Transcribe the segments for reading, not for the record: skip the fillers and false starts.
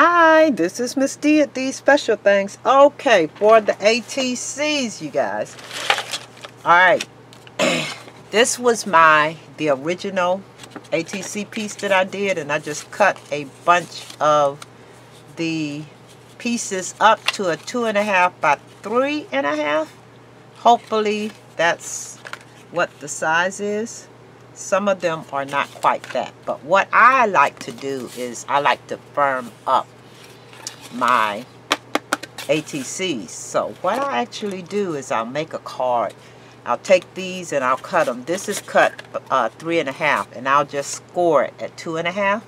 Hi, this is Miss D at These Special Things. Okay, for the ATCs, you guys. Alright, this was the original ATC piece that I did, and I just cut a bunch of the pieces up to a 2.5 by 3.5. Hopefully that's what the size is. Some of them are not quite that, but what I like to do is I like to firm up my ATCs. So what I actually do is I'll make a card. I'll take these and I'll cut them. This is cut 3.5, and I'll just score it at 2.5.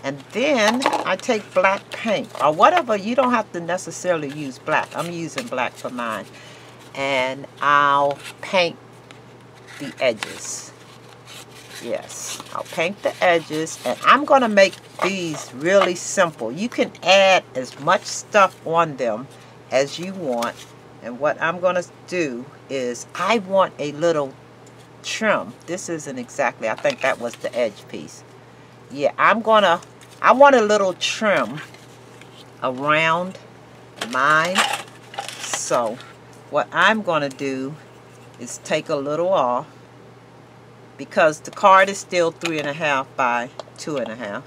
And then I take black paint or whatever. You don't have to necessarily use black. I'm using black for mine. And I'll paint the edges. Yes, I'll paint the edges, and I'm going to make these really simple. You can add as much stuff on them as you want. And what I'm going to do is I want a little trim. This isn't exactly, I think that was the edge piece. Yeah, I want a little trim around mine. So what I'm going to do is take a little off, because the card is still 3.5 by 2.5.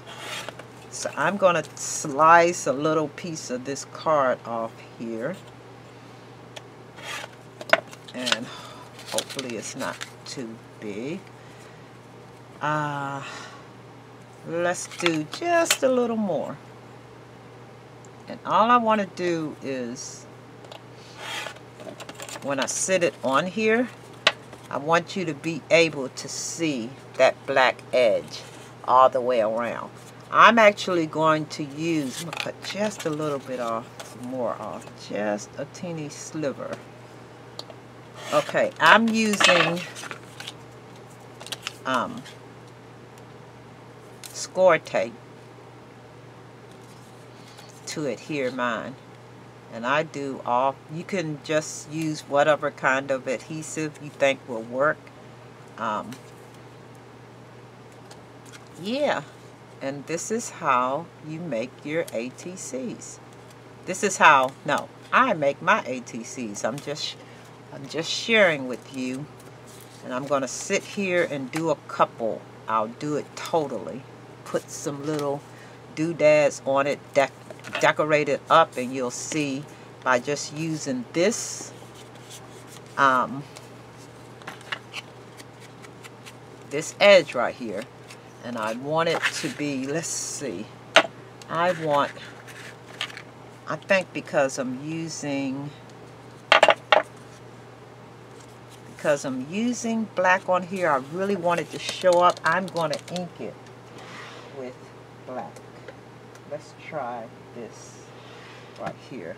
So I'm going to slice a little piece of this card off here. And hopefully it's not too big. Let's do just a little more. And all I want to do is, when I sit it on here, I want you to be able to see that black edge all the way around. I'm actually going to use, I'm going to cut just a little bit off, more off, just a teeny sliver. Okay, I'm using score tape to adhere mine. And I do all, you can just use whatever kind of adhesive you think will work. Yeah, and this is how you make your ATCs. This is how, no, I make my ATCs. I'm just sharing with you, and I'm going to sit here and do a couple. I'll do it totally. Put some little doodads on it, decorate it up, and you'll see by just using this this edge right here. And I want it to be, let's see, I think because I'm using black on here, I really want it to show up. I'm going to ink it with black. Let's try this right here.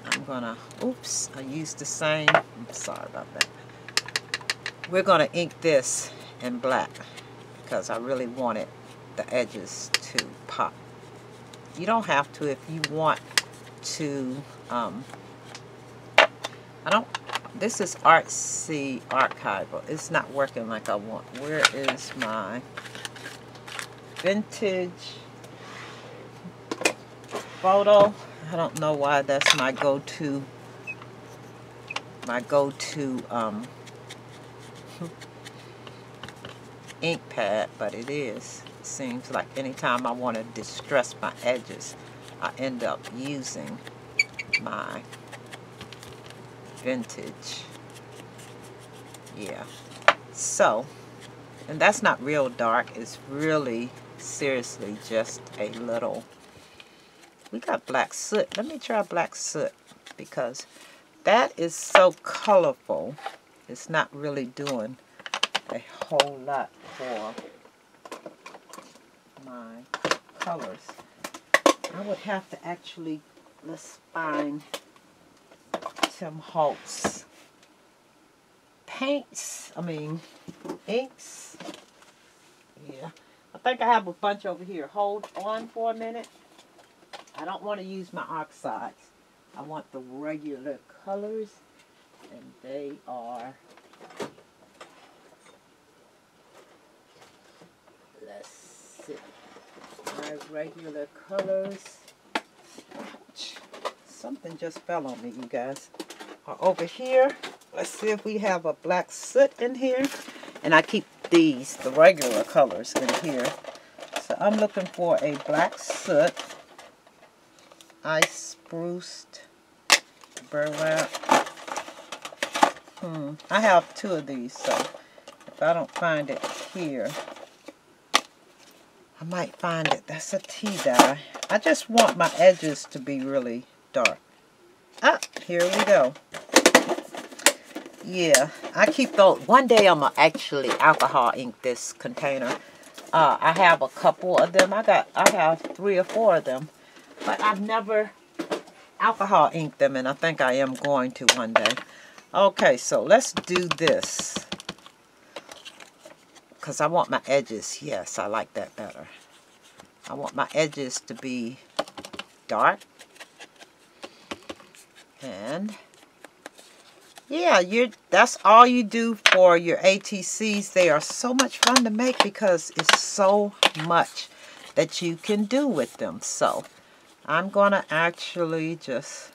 I'm gonna, oops, I used the same, I'm sorry about that. We're gonna ink this in black because I really wanted the edges to pop. You don't have to if you want to. This is Artsy Archival. It's not working like I want. Where is my vintage photo? I don't know why that's my go-to ink pad, but it is. It seems like anytime I want to distress my edges, I end up using my vintage. Yeah. So, and that's not real dark. It's really, seriously, just a little. We got black soot. Let me try black soot, because that is so colorful. It's not really doing a whole lot for my colors. I would have to actually, let's find Tim Holtz inks. Yeah, I think I have a bunch over here. Hold on for a minute. I don't want to use my oxides. I want the regular colors, and they are, let's see. my regular colors. Ouch. Something just fell on me, you guys. Over here, let's see if we have a black soot in here. And I keep these, the regular colors, in here. So I'm looking for a black soot, ice spruced, burlap. I have 2 of these, so if I don't find it here, I might find it. That's a tea dye. I just want my edges to be really dark. Ah, here we go. Yeah, I keep those. One day I'm going to actually alcohol ink this container. I have a couple of them. I have 3 or 4 of them. But I've never alcohol inked them, and I think I am going to one day. Okay, so let's do this. Because I want my edges. Yes, I like that better. I want my edges to be dark. And yeah, that's all you do for your ATCs. They are so much fun to make because it's so much that you can do with them. So I'm going to actually just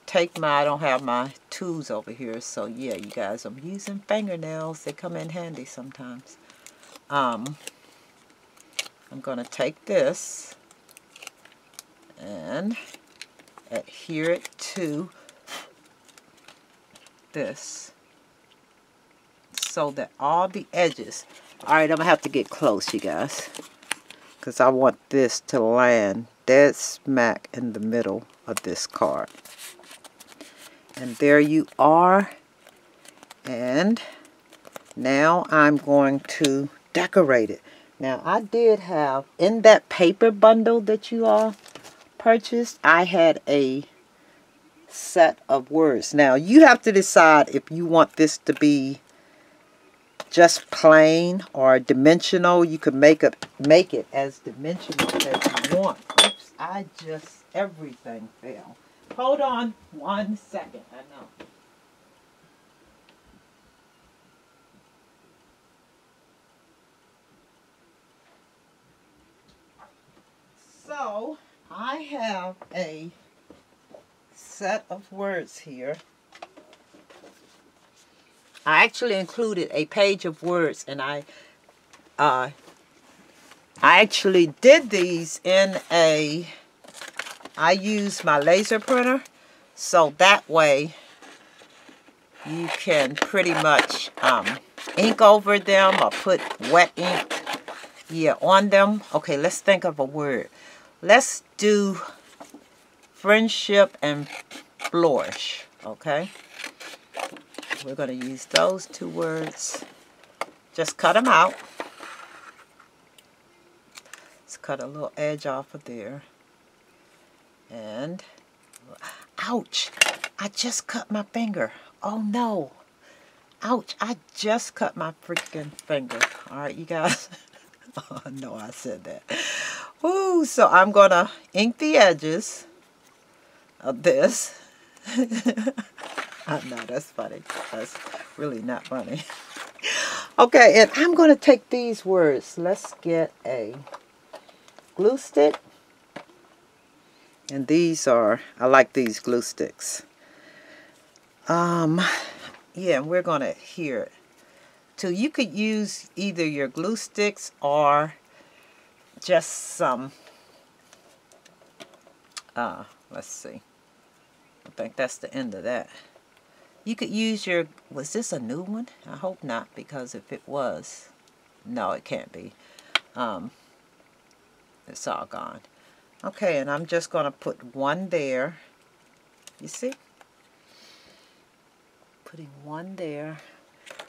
take I don't have my tools over here. So yeah, you guys, I'm using fingernails. They come in handy sometimes. I'm going to take this and adhere it to this so that all the edges. Alright, I'm going to have to get close, you guys, because I want this to land dead smack in the middle of this card. And there you are. And now I'm going to decorate it. Now, I did have, in that paper bundle that you all purchased, I had a set of words. Now, you have to decide if you want this to be just plain or dimensional. You can make it as dimensional as you want. Oops, everything fell. Hold on 1 second. I know. So, I have a set of words here. I actually included a page of words, and I actually did these in I use my laser printer, so that way you can pretty much ink over them or put wet ink on them. Okay, let's think of a word. Let's do friendship and flourish, okay? We're going to use those 2 words. Just cut them out. Let's cut a little edge off of there. And, ouch, I just cut my finger. Oh no. Ouch, I just cut my freaking finger. All right, you guys. Oh, no, I said that. Woo, so I'm going to ink the edges of this. I know, that's funny. That's really not funny. Okay, and I'm going to take these words. Let's get a glue stick. And these are, I like these glue sticks. Yeah, we're going to adhere it. So you could use either your glue sticks or just some, let's see. I think that's the end of that. You could use your, was this a new one? I hope not, because if it was, no, it can't be. It's all gone. Okay, and I'm just going to put one there. You see? Putting one there.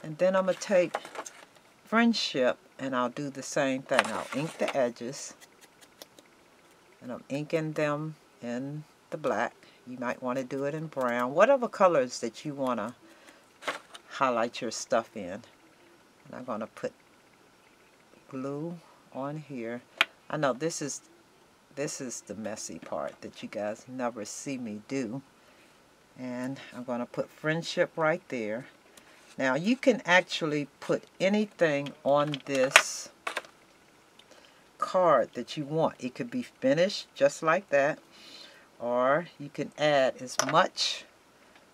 And then I'm going to take friendship, and I'll do the same thing. I'll ink the edges. And I'm inking them in the black. You might want to do it in brown. Whatever colors that you want to highlight your stuff in. And I'm going to put glue on here. I know this is the messy part that you guys never see me do. And I'm going to put friendship right there. Now you can actually put anything on this card that you want. It could be finished just like that, or you can add as much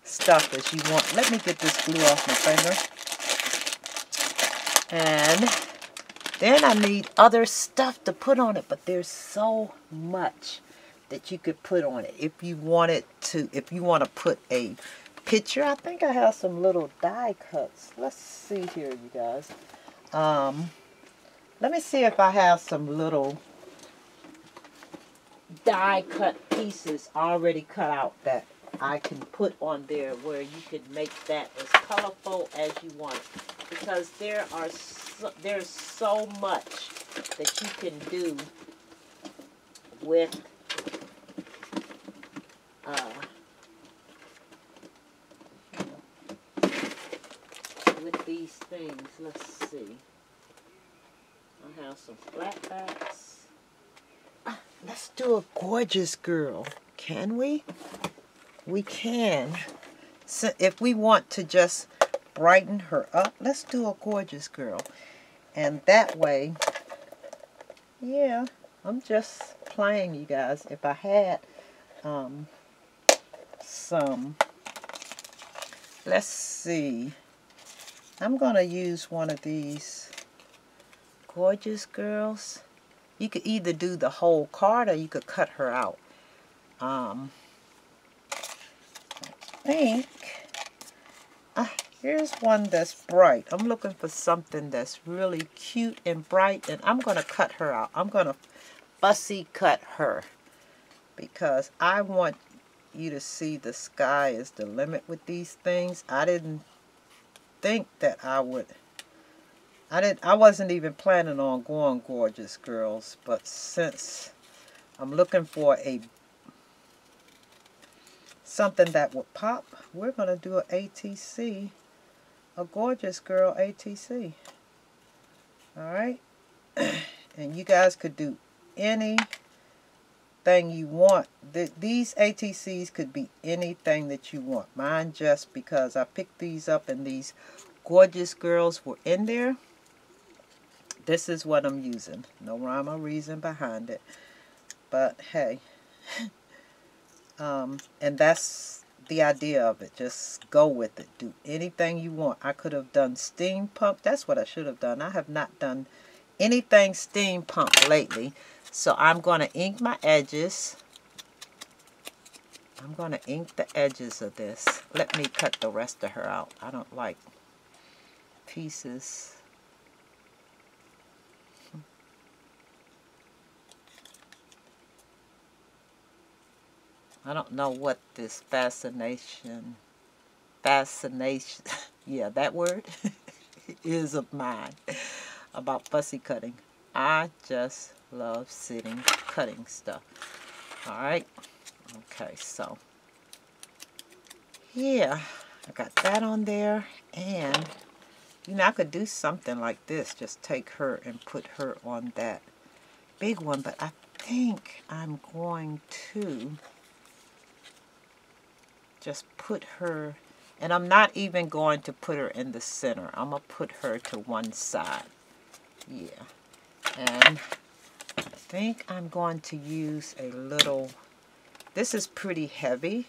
stuff as you want. Let me get this glue off my finger. And then I need other stuff to put on it, but there's so much that you could put on it. If you wanted to, if you want to put a picture, I think I have some little die cuts. Let's see here, you guys. Let me see if I have some little die cut pieces already cut out that I can put on there where you can make that as colorful as you want. Because there's so much that you can do with these things. Let's see. I have some flatbacks. Let's do a gorgeous girl. Can we? We can. So if we want to just brighten her up, let's do a gorgeous girl. And that way, yeah, I'm just playing, you guys. If I had some, let's see. I'm going to use one of these gorgeous girls. You could either do the whole card or you could cut her out. I think here's one that's bright. I'm looking for something that's really cute and bright, and I'm going to cut her out. I'm going to fussy cut her because I want you to see the sky is the limit with these things. I didn't think that I would. I wasn't even planning on going gorgeous girls, but since I'm looking for something that would pop, we're going to do an ATC, a gorgeous girl ATC. Alright? And you guys could do anything you want. These ATCs could be anything that you want. Mine, just because I picked these up and these gorgeous girls were in there, this is what I'm using. No rhyme or reason behind it. But hey. And that's the idea of it. Just go with it. Do anything you want. I could have done steampunk. That's what I should have done. I have not done anything steampunk lately. So I'm going to ink my edges. I'm going to ink the edges of this. Let me cut the rest of her out. I don't like pieces. I don't know what this fascination, yeah, that word is of mine about fussy cutting. I just love sitting cutting stuff. Alright, okay, so yeah, I got that on there, and you know, I could do something like this, just take her and put her on that big one, but I think I'm going to just put her, and I'm not even going to put her in the center. I'm going to put her to one side. Yeah. And I think I'm going to use a little, this is pretty heavy,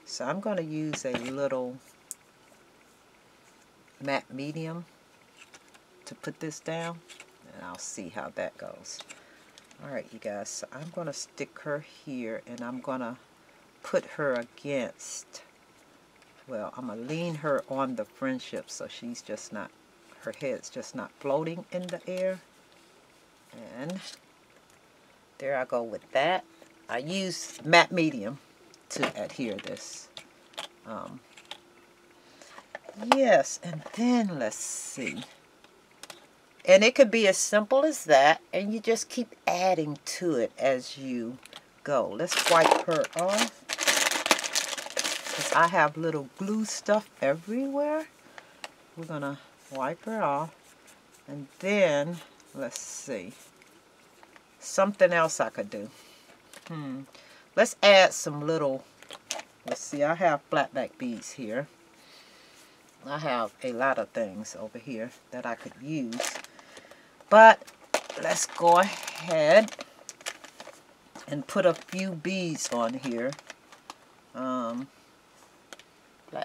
so I'm going to use a little matte medium to put this down, and I'll see how that goes. Alright, you guys, so I'm going to stick her here, and I'm going to put her against, well, I'm going to lean her on the friendship so she's just not, her head's just not floating in the air. And there I go with that. I use matte medium to adhere this. Yes, and then let's see. And it could be as simple as that, and you just keep adding to it as you go. Let's wipe her off, because I have little glue stuff everywhere. We're going to wipe her off, and then let's see. Something else I could do. Let's add some little, let's see, I have flatback beads here. I have a lot of things over here that I could use. But let's go ahead and put a few beads on here. Flat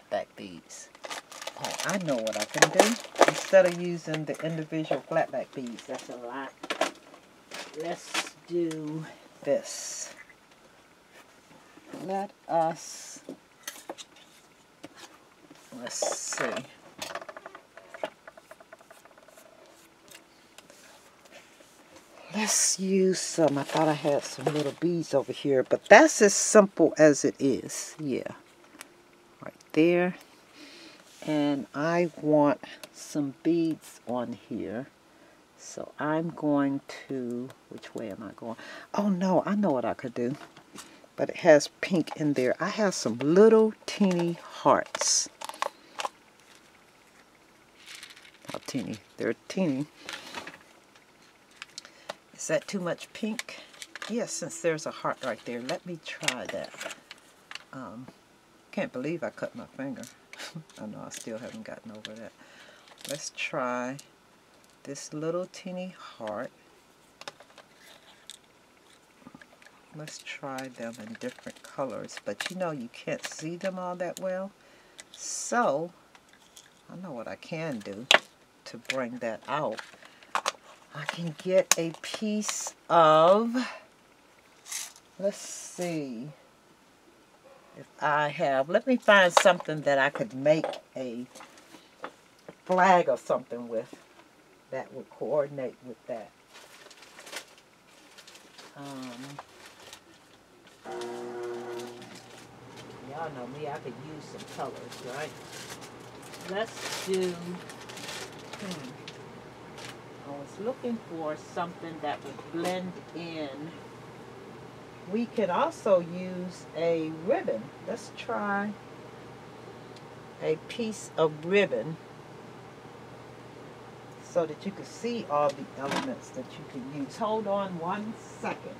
back beads. Oh, I know what I can do. Instead of using the individual flat back beads, that's a lot. Let's do this. Let's see. Let's use some. I thought I had some little beads over here, but that's as simple as it is. Yeah. Right there. And I want some beads on here. So I'm going to, which way am I going? Oh no, I know what I could do. But it has pink in there. I have some little teeny hearts. How teeny? They're teeny. Is that too much pink? Yes, since there's a heart right there. Let me try that. Can't believe I cut my finger. I know I still haven't gotten over that. Let's try this little teeny heart. Let's try them in different colors. But you know you can't see them all that well. So, I know what I can do to bring that out. I can get a piece of, let's see if I have, let me find something that I could make a flag or something with that would coordinate with that. Y'all know me, I could use some colors, right? Let's do, I was looking for something that would blend in. We can also use a ribbon. Let's try a piece of ribbon so that you can see all the elements that you can use. Hold on 1 second.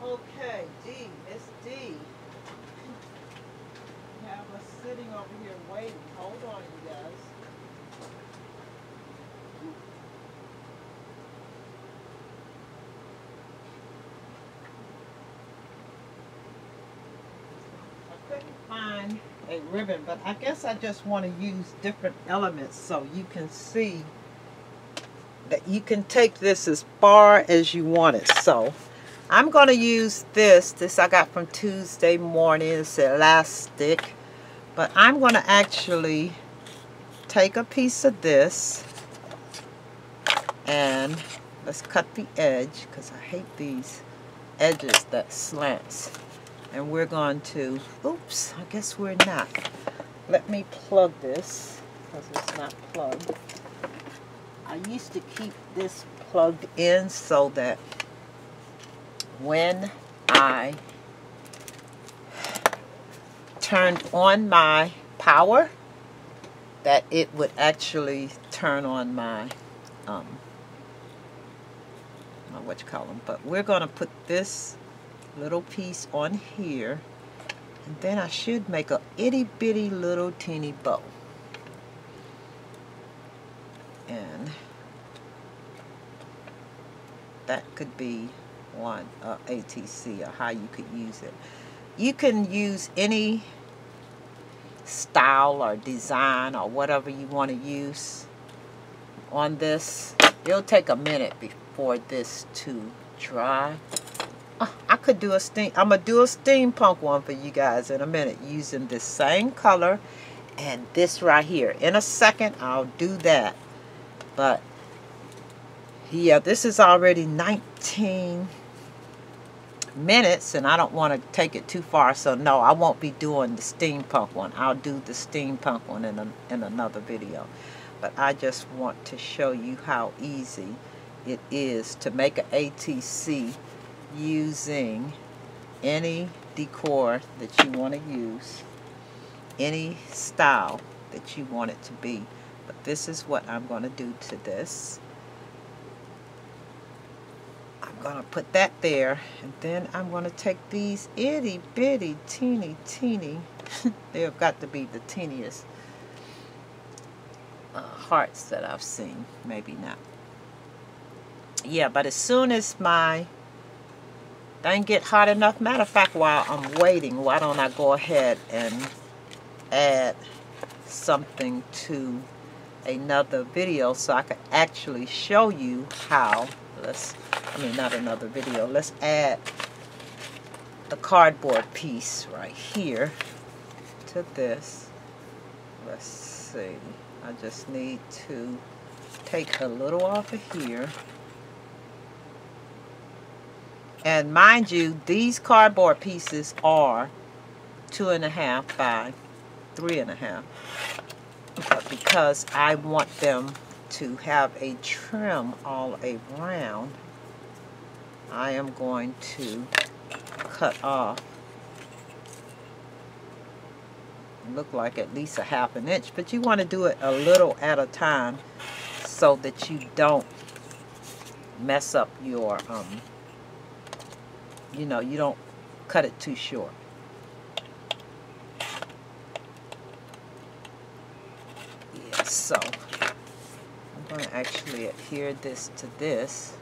Okay, D, Miss D. We have us sitting over here waiting. Hold on, you guys. I couldn't find a ribbon, but I guess I just want to use different elements so you can see that you can take this as far as you want it. So I'm going to use this I got from Tuesday morning. It's elastic. But I'm going to actually take a piece of this and let's cut the edge because I hate these edges that slants. And we're going to, oops, I guess we're not. Let me plug this because it's not plugged. I used to keep this plugged in so that when I turned on my power, that it would actually turn on my what you call them. But we're going to put this little piece on here, and then I should make a itty bitty little teeny bow. And that could be one ATC, or how you could use it. You can use any style or design or whatever you want to use on this. It'll take a minute before this to dry. I could do a I'm gonna do a steampunk one for you guys in a minute using this same color and this right here. In a second I'll do that. But yeah, this is already 19 minutes and I don't want to take it too far, so no, I won't be doing the steampunk one. I'll do the steampunk one in another video. But I just want to show you how easy it is to make an ATC using any decor that you want to use. any style that you want it to be. But this is what I'm going to do to this. I'm going to put that there, and then I'm going to take these itty bitty teeny they've got to be the teeniest hearts that I've seen. Maybe not. Yeah, but as soon as my thing get hot enough, matter of fact, while I'm waiting, why don't I go ahead and add something to another video so I could actually show you how. Not another video. Let's add the cardboard piece right here to this. Let's see. I just need to take a little off of here. And mind you, these cardboard pieces are 2.5 by 3.5. But because I want them to have a trim all around, I am going to cut off, look like at least a 1/2 inch, but you want to do it a little at a time so that you don't mess up your, you don't cut it too short. Yeah, so I'm going to actually adhere this to this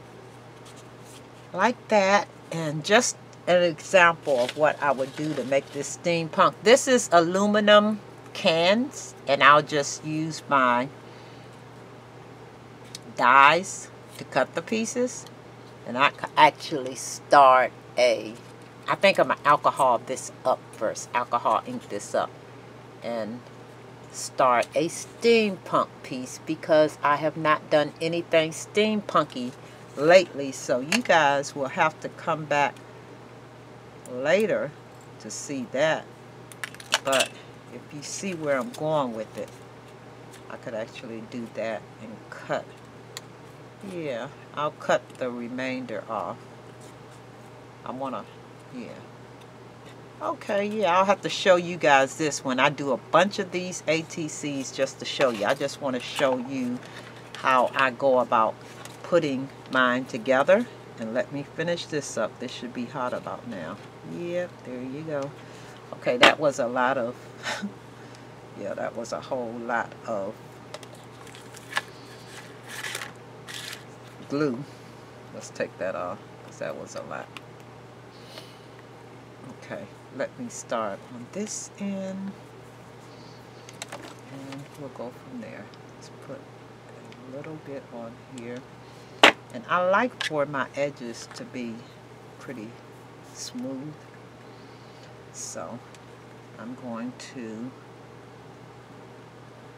like that, and just an example of what I would do to make this steampunk. This is aluminum cans, and I'll just use my dies to cut the pieces, and I could actually start I think I'm going to alcohol this up first, alcohol ink this up, and start a steampunk piece, because I have not done anything steampunky lately, so you guys will have to come back later to see that. But if you see where I'm going with it, I could actually do that and cut. Yeah, I'll cut the remainder off. I want to, yeah. Okay, yeah, I'll have to show you guys this when I do a bunch of these ATCs, just to show you. I just want to show you how I go about putting mine together. And let me finish this up. This should be hot about now. Yep, there you go. Okay, that was a lot of yeah, that was a whole lot of glue. Let's take that off, because that was a lot. Okay, let me start on this end, and we'll go from there. Let's put a little bit on here. And I like for my edges to be pretty smooth, so I'm going to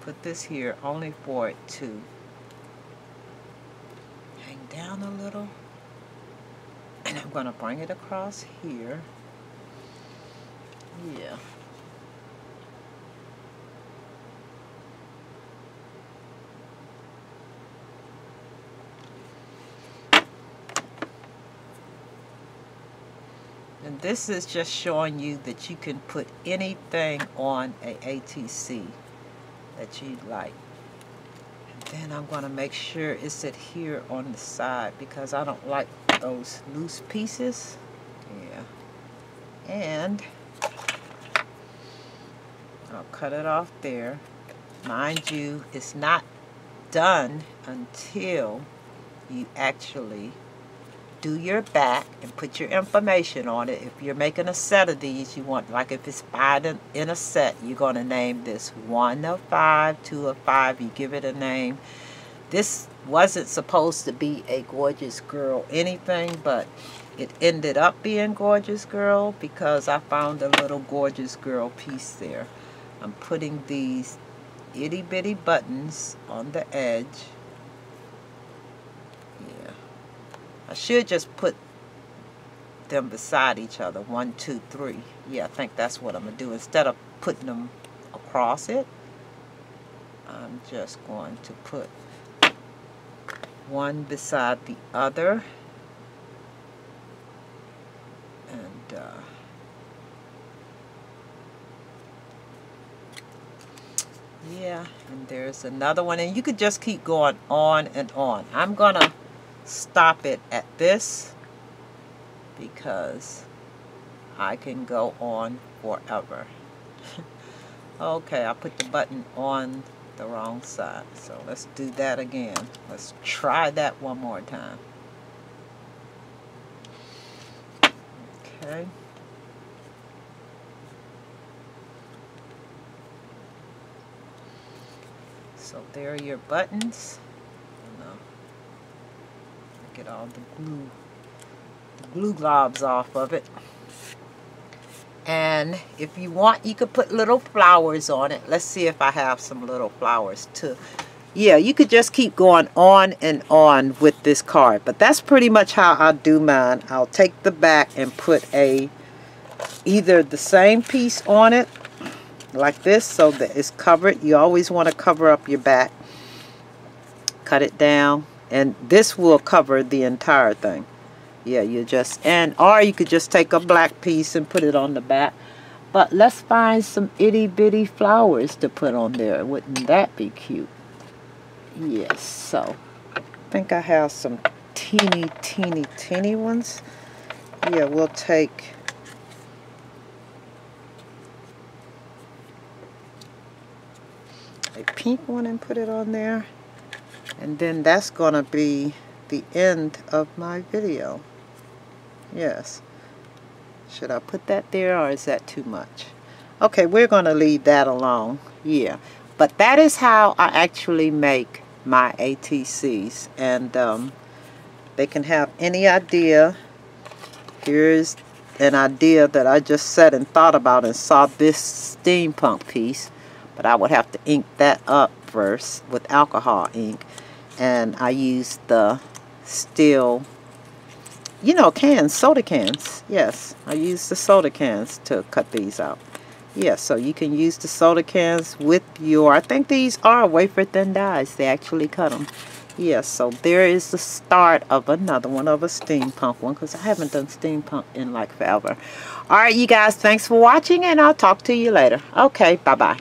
put this here only for it to hang down a little, and I'm going to bring it across here. Yeah. And this is just showing you that you can put anything on a ATC that you'd like. And then I'm going to make sure it's adhere on the side, because I don't like those loose pieces. Yeah. And I'll cut it off there. Mind you, it's not done until you actually do your back and put your information on it. If you're making a set of these, you want, like if it's 5 in a set, you're going to name this 1 of 5, 2 of 5. You give it a name. This wasn't supposed to be a Gorgeous Girl anything, but it ended up being Gorgeous Girl because I found a little Gorgeous Girl piece there. I'm putting these itty bitty buttons on the edge. Yeah, I should just put them beside each other, 1, 2, 3. Yeah, I think that's what I'm gonna do. Instead of putting them across it, I'm just going to put one beside the other, and Yeah, and there's another one, and you could just keep going on and on. I'm gonna stop it at this because I can go on forever. Okay, I put the button on the wrong side, so let's do that again. Let's try that one more time. Okay. So there are your buttons. Get all the glue globs off of it. And if you want, you could put little flowers on it. Let's see if I have some little flowers too. Yeah, you could just keep going on and on with this card. But that's pretty much how I do mine. I'll take the back and put either the same piece on it like this so that it's covered. You always want to cover up your back. Cut it down, and this will cover the entire thing. Yeah, or you could just take a black piece and put it on the back. But let's find some itty bitty flowers to put on there. Wouldn't that be cute? Yes, so I think I have some teeny ones. Yeah, we'll take a pink one and put it on there. And then that's gonna be the end of my video. Yes. Should I put that there, or is that too much? Okay, we're gonna leave that alone. Yeah. But that is how I actually make my ATCs. And they can have any idea. Here's an idea that I just sat and thought about and saw this steampunk piece. But I would have to ink that up first with alcohol ink. And I used the steel, you know, cans, soda cans. Yes, I used the soda cans to cut these out. Yeah, so you can use the soda cans with your, I think these are wafer thin dies. They actually cut them. Yeah, so there is the start of another one, of a steampunk one, because I haven't done steampunk in like forever. All right, you guys, thanks for watching, and I'll talk to you later. Okay, bye-bye.